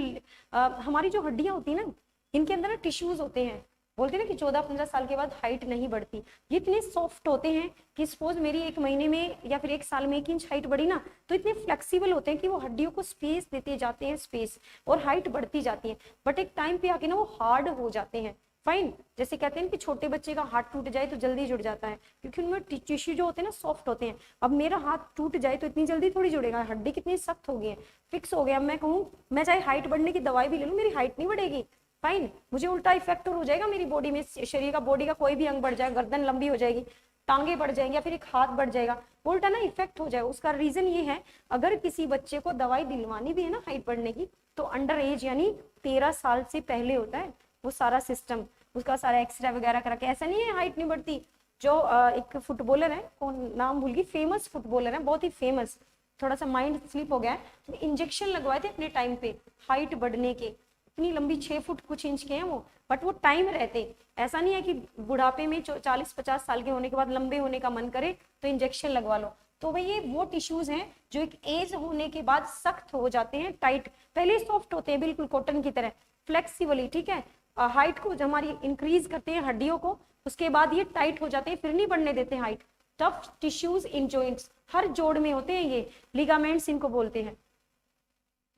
हमारी जो हड्डियां होती है ना, इनके अंदर ना टिश्यूज होते हैं। बोलते हैं ना कि 14-15 साल के बाद हाइट नहीं बढ़ती। ये इतने सॉफ्ट होते हैं कि सपोज मेरी 1 महीने में या फिर 1 साल में 1 इंच हाइट बढ़ी ना, तो इतने फ्लेक्सिबल होते हैं कि वो हड्डियों को स्पेस देते जाते हैं, स्पेस, और हाइट बढ़ती जाती है। बट एक टाइम पे आके ना वो हार्ड हो जाते हैं। फाइन, जैसे कहते हैं कि छोटे बच्चे का हाथ टूट जाए तो जल्दी जुड़ जाता है, क्योंकि उनमें टिश्यू जो होते हैं ना सॉफ्ट होते हैं। अब मेरा हाथ टूट जाए तो इतनी जल्दी थोड़ी जुड़ेगा, हड्डी कितनी सख्त हो गई है, फिक्स हो गया। अब मैं कहूँ मैं चाहे हाइट बढ़ने की दवाई भी ले लूँ, मेरी हाइट नहीं बढ़ेगी। फाइन, मुझे उल्टा इफेक्ट हो जाएगा मेरी बॉडी में, शरीर का बॉडी का कोई भी अंग बढ़ जाए, गर्दन लंबी हो जाएगी, टांगे बढ़ जाएंगी, या फिर एक हाथ बढ़ जाएगा, उल्टा ना इफेक्ट हो जाएगा। उसका रीजन ये है, अगर किसी बच्चे को दवाई दिलवानी भी है ना हाइट बढ़ने की, तो अंडर एज यानी 13 साल से पहले होता है वो सारा सिस्टम, उसका सारा एक्सरे वगैरह करा के। ऐसा नहीं है हाइट नहीं बढ़ती। जो एक फुटबॉलर है, कौन नाम भूल गई, फेमस फुटबॉलर है, बहुत ही फेमस, थोड़ा सा माइंड स्लिप हो गया है, तो इंजेक्शन लगवाए थे अपने टाइम पे हाइट बढ़ने के, इतनी लंबी 6 फुट कुछ इंच के हैं वो, बट वो टाइम रहते। ऐसा नहीं है कि बुढ़ापे में 40-50 साल के होने के बाद लंबे होने का मन करे तो इंजेक्शन लगवा लो। तो भाई ये वो टिश्यूज हैं जो एक एज होने के बाद सख्त हो जाते हैं, टाइट, पहले सॉफ्ट होते हैं बिल्कुल कॉटन की तरह, फ्लेक्सिबली, ठीक है। हाइट को जो हमारी इंक्रीज करते हैं हड्डियों को, उसके बाद ये टाइट हो जाते हैं, फिर नहीं बढ़ने देते height. Tough tissues in joints, हर जोड़ में होते हैं ये, लिगामेंट्स इनको बोलते हैं।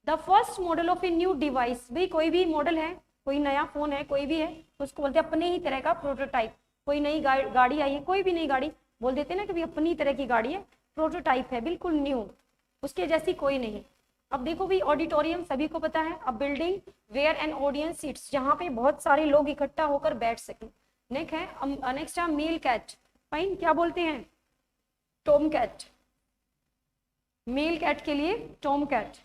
The first model of a new device, भाई कोई भी मॉडल है, कोई नया फोन है, कोई भी है, तो उसको बोलते हैं अपने ही तरह का प्रोटोटाइप। कोई नई गाड़ी आई है, कोई भी नई गाड़ी बोल देते हैं ना कि भाई अपनी तरह की गाड़ी है, प्रोटोटाइप है, बिल्कुल न्यू, उसके जैसी कोई नहीं। अब देखो भाई ऑडिटोरियम सभी को पता है, अब building where an audience seats, जहाँ पे बहुत सारे लोग इकट्ठा होकर बैठ सके। नेक्स्ट है मेल कैट, फाइन, क्या बोलते हैं? टॉम कैट, मेल कैट के लिए टॉम कैट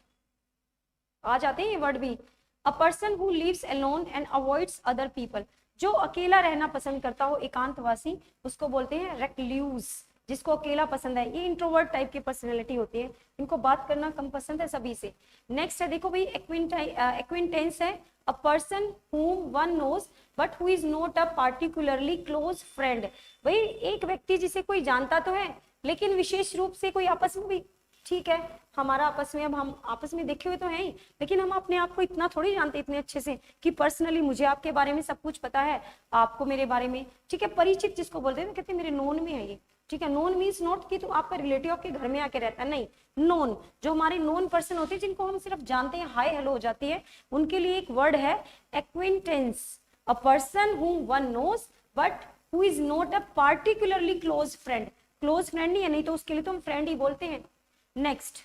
आ जाते हैं ये वर्ड भी। A person who lives alone and avoids other people, जो अकेला रहना पसंद करता हो, एकांतवासी, उसको बोलते हैं रेक्लूज, जिसको अकेला पसंद है। ये इंट्रोवर्ट टाइप की पर्सनैलिटी होती है, इनको बात करना कम पसंद है सभी से। नेक्स्ट है देखो भाई एक्विंटेंस है, a person whom one knows but who is not a particularly close friend, भाई एक व्यक्ति जिसे कोई जानता तो है लेकिन विशेष रूप से कोई आपस में भी, ठीक है, हमारा आपस में, अब हम आपस में देखे हुए तो हैं ही, लेकिन हम अपने आप को इतना थोड़ी जानते इतने अच्छे से कि पर्सनली मुझे आपके बारे में सब कुछ पता है, आपको मेरे बारे में, ठीक है। परिचित जिसको बोलते हैं, कहते हैं मेरे नोन में है ये, ठीक है। नोन मीन्स नॉट कि तो आपका रिलेटिव आपके घर में आके रहता है, नहीं, नोन, जो हमारे नोन पर्सन होते हैं जिनको हम सिर्फ जानते हैं, हाय हेलो हो जाती है, उनके लिए एक वर्ड है acquaintance, a person whom one knows but who is not a particularly close friend, close friend ही है, नहीं तो उसके लिए तो हम फ्रेंड ही बोलते हैं। नेक्स्ट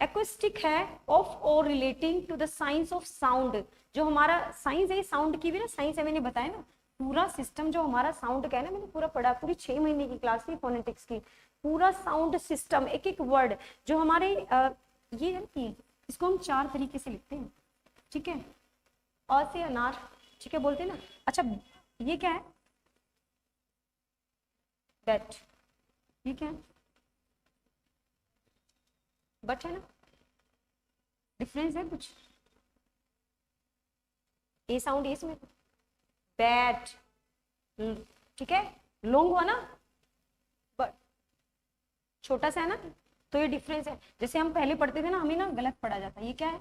एक्विस्टिक है, ऑफ और relating to the science of sound, जो हमारा साइंस है साउंड की भी ना साइंस है, मैंने बताया ना पूरा सिस्टम जो हमारा साउंड का है ना, मैंने पूरा पढ़ा, पूरी 6 महीने की क्लास थी फोनेटिक्स की, पूरा साउंड सिस्टम, एक एक वर्ड जो हमारे ये है कि इसको हम 4 तरीके से लिखते हैं, ठीक है। अ से अनार, ठीक है, बोलते हैं ना। अच्छा ये क्या है? बैट, ये क्या है? बट है ना, डिफरेंस है कुछ? ए साउंड है इसमें, बैट, ठीक है, लॉन्ग हुआ ना, बट छोटा सा है ना, तो ये डिफरेंस है। जैसे हम पहले पढ़ते थे ना, हमें ना गलत पढ़ा जाता है। ये क्या है,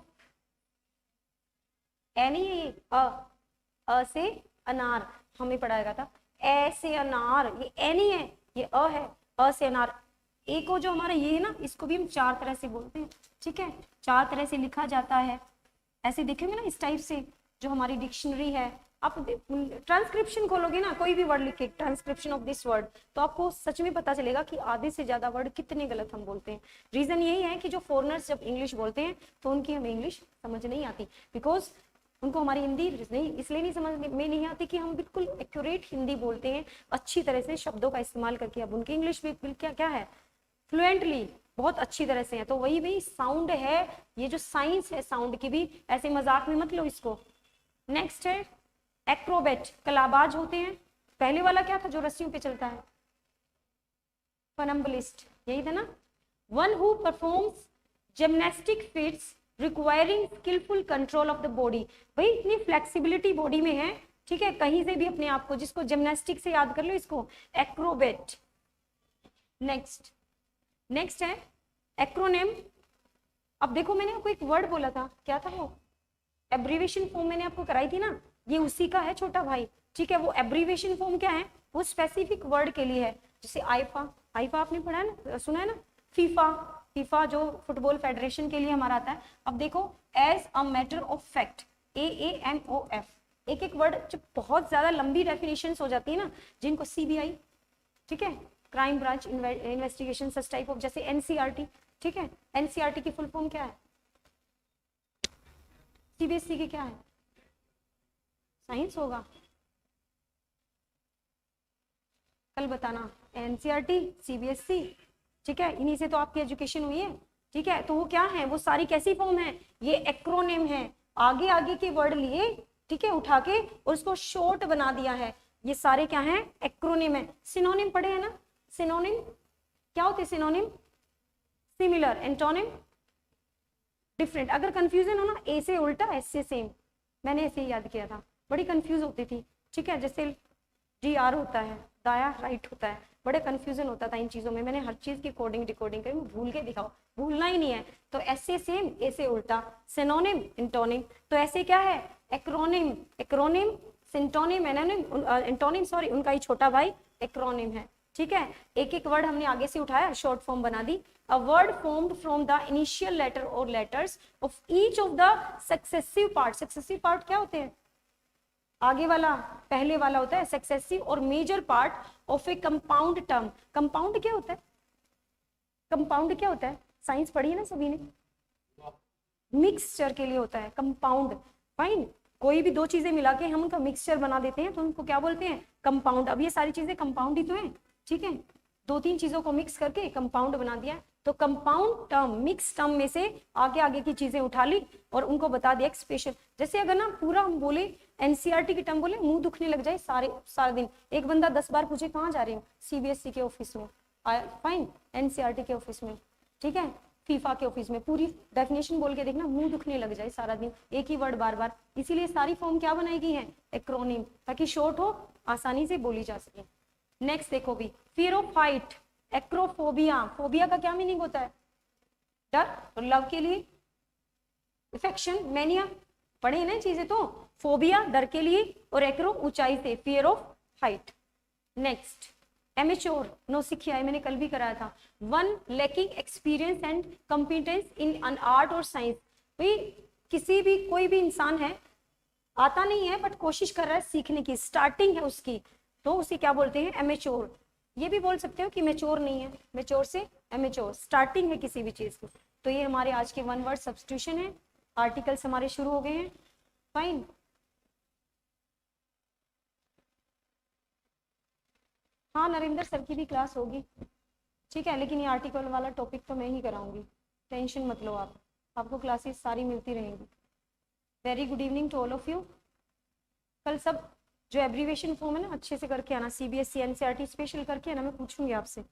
ए नहीं है ये, अ से अनार हमें पढ़ाया गया था, ए से अनार, ये ए नहीं है, ये अ है, अ से अनार। ए को जो हमारा ये है ना, इसको भी हम 4 तरह से बोलते हैं, ठीक है, 4 तरह से लिखा जाता है। ऐसे देखेंगे ना इस टाइप से, जो हमारी डिक्शनरी है, आप ट्रांसक्रिप्शन खोलोगे ना, कोई भी वर्ड लिखे ट्रांसक्रिप्शन ऑफ दिस वर्ड, तो आपको सच में पता चलेगा कि आधे से ज्यादा वर्ड कितने गलत हम बोलते हैं। रीजन यही है कि जो फॉरेनर्स जब इंग्लिश बोलते हैं तो उनकी हमें इंग्लिश समझ नहीं आती, बिकॉज उनको हमारी हिंदी नहीं, इसलिए नहीं समझ में नहीं आती कि हम बिल्कुल एक्यूरेट हिंदी बोलते हैं अच्छी तरह से शब्दों का इस्तेमाल करके। अब उनकी इंग्लिश भी क्या क्या है, फ्लुएंटली, बहुत अच्छी तरह से है। तो वही भी साउंड है, ये जो साइंस है साउंड की भी, ऐसे मजाक में मत लो इसको। नेक्स्ट है एक्रोबेट, कलाबाज होते हैं। पहले वाला क्या था जो रस्सियों पे चलता है, फनम्बलिस्ट, यही था ना। One who performs gymnastic feats requiring skilful control of the body. भाई इतनी फ्लेक्सिबिलिटी बॉडी में है, ठीक है, कहीं से भी अपने आप को, जिसको जिम्नास्टिक से याद कर लो इसको, एक्रोबेट। नेक्स्ट है एक्रोनिम। अब देखो मैंने आपको एक वर्ड बोला था, क्या था वो, एब्रीवेशन फॉर्म मैंने आपको कराई थी ना, ये उसी का है छोटा भाई, ठीक है। वो एब्रीवेशन फॉर्म क्या है, वो स्पेसिफिक वर्ड के लिए है। जैसे आईफा, आईफा आपने पढ़ा है ना, सुना है ना, फीफा, फीफा जो फुटबॉल फेडरेशन के लिए हमारा आता है। अब देखो as a matter of fact, AAMOF, एक एक वर्ड जब बहुत ज्यादा लंबी डेफिनेशन हो जाती है ना, जिनको CBI, ठीक है, crime branch investigation such type of, जैसे NCRT, ठीक है, NCRT की फुल फॉर्म क्या है, CBSE की क्या है, साइंस होगा, कल बताना, NCRT CBSE, ठीक है, इन्हीं से तो आपकी एजुकेशन हुई है, ठीक है। तो वो क्या है, वो सारी कैसी फॉर्म है, ये एक्रोनिम है, आगे आगे के वर्ड लिए, ठीक है, उठा के और उसको शॉर्ट बना दिया है, ये सारे क्या है, एक्रोनिम है। सिनोनिम पढ़े है ना, सिनोनिम क्या होते हैं, सिनोनिम सिमिलर, एंटोनिम डिफरेंट। अगर कंफ्यूजन हो ना, ए से उल्टा एस से सेम, मैंने ऐसे ही याद किया था, बड़ी कंफ्यूज होती थी, ठीक है। जैसे GR होता है, दाया राइट होता है, बड़े कंफ्यूजन होता था इन चीजों में। मैंने हर चीज की कोडिंग डिकोडिंग करी, भूल के दिखाओ, भूलना ही नहीं है। तो एस से सेम, ए से उल्टा, सिनोनिम एंटोनिम। तो ऐसे क्या है, एक्रोनिम, एक्रोनिम, सिंटोनिम, एंटोनिम, सॉरी, उनका ही छोटा भाई एक्रोनिम है, ठीक है। एक एक वर्ड हमने आगे से उठाया, शॉर्ट फॉर्म बना दी। A word formed from the initial letter और letters of each of the successive part. Successive part क्या होते हैं, आगे वाला पहले वाला होता है सक्सेसिव और major part of a compound term. Compound क्या होता है, कंपाउंड क्या होता है, साइंस पढ़ी है ना सभी ने, मिक्सचर के लिए होता है कंपाउंड, फाइन। कोई भी दो चीजें मिला के हम उनका मिक्सचर बना देते हैं तो उनको क्या बोलते हैं, कंपाउंड। अब ये सारी चीजें कंपाउंड ही तो है, ठीक है, 2-3 चीजों को मिक्स करके कंपाउंड बना दिया। तो कंपाउंड टर्म, मिक्स टर्म में से आगे आगे की चीजें उठा ली और उनको बता दिया स्पेशल। जैसे अगर ना पूरा हम बोले NCRT की टर्म बोले, मुंह दुखने लग जाए सारा दिन। एक बंदा 10 बार पूछे कहाँ जा रहे हो, CBSE के ऑफिस में, फाइन, NCRT के ऑफिस में, ठीक है, फीफा के ऑफिस में, पूरी डेफिनेशन बोल के देखना, मुंह दुखने लग जाए सारा दिन, एक ही वर्ड बार बार। इसीलिए सारी फॉर्म क्या बनाई गई है, एक्रोनिम, ताकि शॉर्ट हो, आसानी से बोली जा सके। नेक्स्ट देखो भी, fear of height, acrophobia. Phobia का क्या मीनिंग होता है, डर, और लव के लिए इफेक्शन, मैनिया, पढ़े ना चीजें तो। फोबिया डर के लिए और एक्रो ऊंचाई से, fear of height. Next amateur, नौसिखिया है, मैंने कल भी कराया था। One lacking experience and competence in an art और साइंस। भाई किसी भी, कोई भी इंसान है, आता नहीं है बट कोशिश कर रहा है सीखने की, स्टार्टिंग है उसकी, तो उसे क्या बोलते हैं, एमेच्योर। ये भी बोल सकते हो कि मेच्योर नहीं है, मेच्योर से एमेच्योर, स्टार्टिंग है किसी भी चीज की। तो ये हमारे आज के 1 वर्ड सब्स्टिट्यूशन है। आर्टिकल्स हमारे शुरू हो गए हैं, फाइन। हाँ नरेंद्र सर की भी क्लास होगी, ठीक है, लेकिन ये आर्टिकल वाला टॉपिक तो मैं ही कराऊंगी, टेंशन मत लो आप, आपको क्लासेस सारी मिलती रहेंगी। Very good evening to all of you. कल सब जो एब्रीवेशन फॉर्म है ना अच्छे से करके आना, CBSE NCRT स्पेशल करके आना, मैं पूछूंगी आपसे।